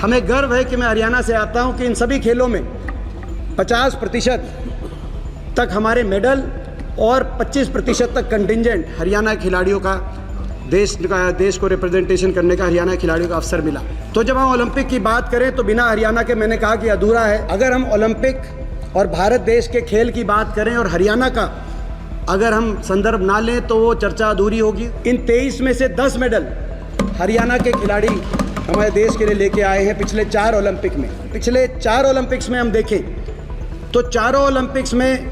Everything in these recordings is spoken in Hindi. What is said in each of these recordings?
हमें गर्व है कि मैं हरियाणा से आता हूं कि इन सभी खेलों में 50% तक हमारे मेडल और 25% तक कंटिंजेंट हरियाणा खिलाड़ियों का देश को रिप्रेजेंटेशन करने का हरियाणा खिलाड़ियों का अवसर मिला। तो जब हम ओलंपिक की बात करें तो बिना हरियाणा के मैंने कहा कि अधूरा है। अगर हम ओलंपिक और भारत देश के खेल की बात करें और हरियाणा का अगर हम संदर्भ ना लें तो वो चर्चा अधूरी होगी। इन 23 में से 10 मेडल हरियाणा के खिलाड़ी हमारे देश के लिए लेके आए हैं पिछले 4 ओलंपिक में। पिछले 4 ओलंपिक्स में हम देखें तो चारों ओलंपिक्स में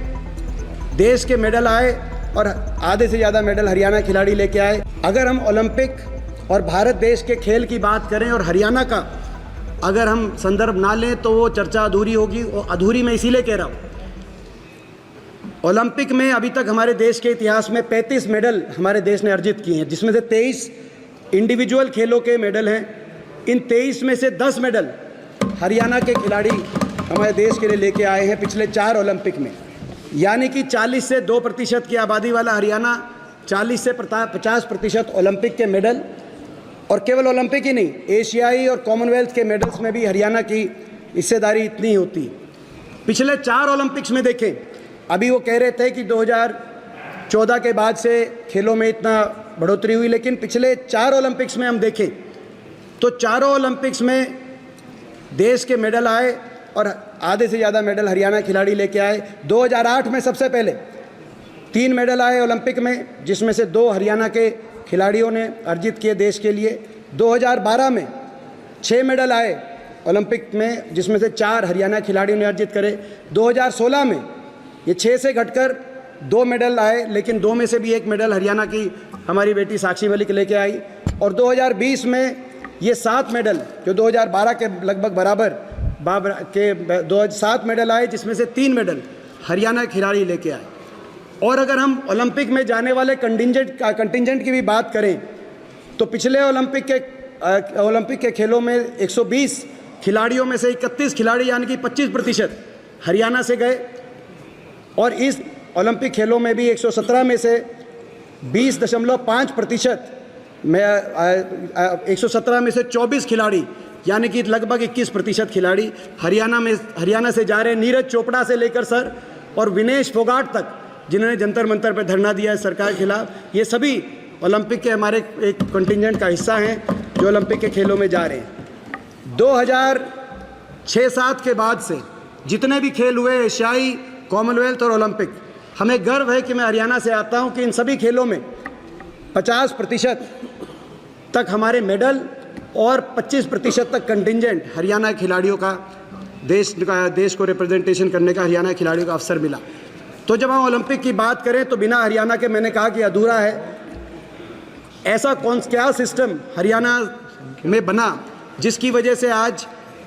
देश के मेडल आए और आधे से ज़्यादा मेडल हरियाणा खिलाड़ी लेके आए। अगर हम ओलंपिक और भारत देश के खेल की बात करें और हरियाणा का अगर हम संदर्भ ना लें तो वो चर्चा अधूरी होगी। और अधूरी मैं इसीलिए कह रहा हूँ, ओलंपिक में अभी तक हमारे देश के इतिहास में 35 मेडल हमारे देश ने अर्जित किए हैं, जिसमें से 23 इंडिविजुअल खेलों के मेडल हैं। इन 23 में से 10 मेडल हरियाणा के खिलाड़ी हमारे देश के लिए लेके आए हैं पिछले 4 ओलंपिक में। यानी कि 40 से 2% की आबादी वाला हरियाणा 40 से 50% ओलंपिक के मेडल, और केवल ओलंपिक ही नहीं, एशियाई और कॉमनवेल्थ के मेडल्स में भी हरियाणा की हिस्सेदारी इतनी होती है। पिछले 4 ओलंपिक्स में देखें, अभी वो कह रहे थे कि 2014 के बाद से खेलों में इतना बढ़ोतरी हुई, लेकिन पिछले 4 ओलंपिक्स में हम देखें तो चारों ओलंपिक्स में देश के मेडल आए और आधे से ज़्यादा मेडल हरियाणा खिलाड़ी लेके आए। 2008 में सबसे पहले 3 मेडल आए ओलंपिक में, जिसमें से 2 हरियाणा के खिलाड़ियों ने अर्जित किए देश के लिए। 2012 में 6 मेडल आए ओलंपिक में, जिसमें से 4 हरियाणा खिलाड़ियों ने अर्जित करे। 2016 में ये 6 से घटकर 2 मेडल आए, लेकिन 2 में से भी 1 मेडल हरियाणा की हमारी बेटी साक्षी मलिक लेके आई। और 2020 में ये 7 मेडल, जो 2012 के लगभग बराबर के 7 मेडल आए, जिसमें से 3 मेडल हरियाणा खिलाड़ी लेके आए। और अगर हम ओलंपिक में जाने वाले कंटिंजेंट की भी बात करें तो पिछले ओलंपिक के खेलों में 120 खिलाड़ियों में से 31 खिलाड़ी यानी कि 25% हरियाणा से गए। और इस ओलंपिक खेलों में भी 117 में से 20.5% में 117 में से 24 खिलाड़ी यानी कि लगभग 21% खिलाड़ी हरियाणा से जा रहे हैं। नीरज चोपड़ा से लेकर सर और विनेश फोगाट तक, जिन्होंने जंतर मंतर पर धरना दिया है सरकार के खिलाफ, ये सभी ओलंपिक के हमारे एक कंटिंजेंट का हिस्सा हैं जो ओलंपिक के खेलों में जा रहे हैं। 2006-07 के बाद से जितने भी खेल हुए, एशियाई, कॉमनवेल्थ और ओलंपिक, हमें गर्व है कि मैं हरियाणा से आता हूं कि इन सभी खेलों में 50% तक हमारे मेडल और 25% तक कंटिंजेंट हरियाणा खिलाड़ियों का देश को रिप्रेजेंटेशन करने का हरियाणा खिलाड़ियों का अवसर मिला। तो जब हम ओलंपिक की बात करें तो बिना हरियाणा के मैंने कहा कि अधूरा है। ऐसा क्या सिस्टम हरियाणा में बना जिसकी वजह से आज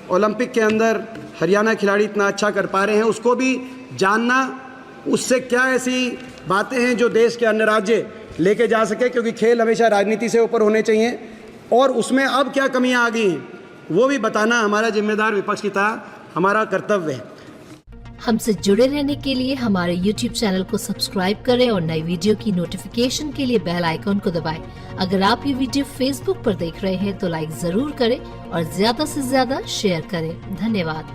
ओलंपिक के अंदर हरियाणा खिलाड़ी इतना अच्छा कर पा रहे हैं, उसको भी जानना, उससे क्या ऐसी बातें हैं जो देश के अन्य राज्य लेके जा सके, क्योंकि खेल हमेशा राजनीति से ऊपर होने चाहिए। और उसमें अब क्या कमियां आ गई हैं वो भी बताना हमारा जिम्मेदार विपक्ष की तरह हमारा कर्तव्य है। हमसे जुड़े रहने के लिए हमारे YouTube चैनल को सब्सक्राइब करें और नई वीडियो की नोटिफिकेशन के लिए बेल आइकॉन को दबाएं। अगर आप ये वीडियो Facebook पर देख रहे हैं तो लाइक जरूर करें और ज्यादा से ज्यादा शेयर करें। धन्यवाद।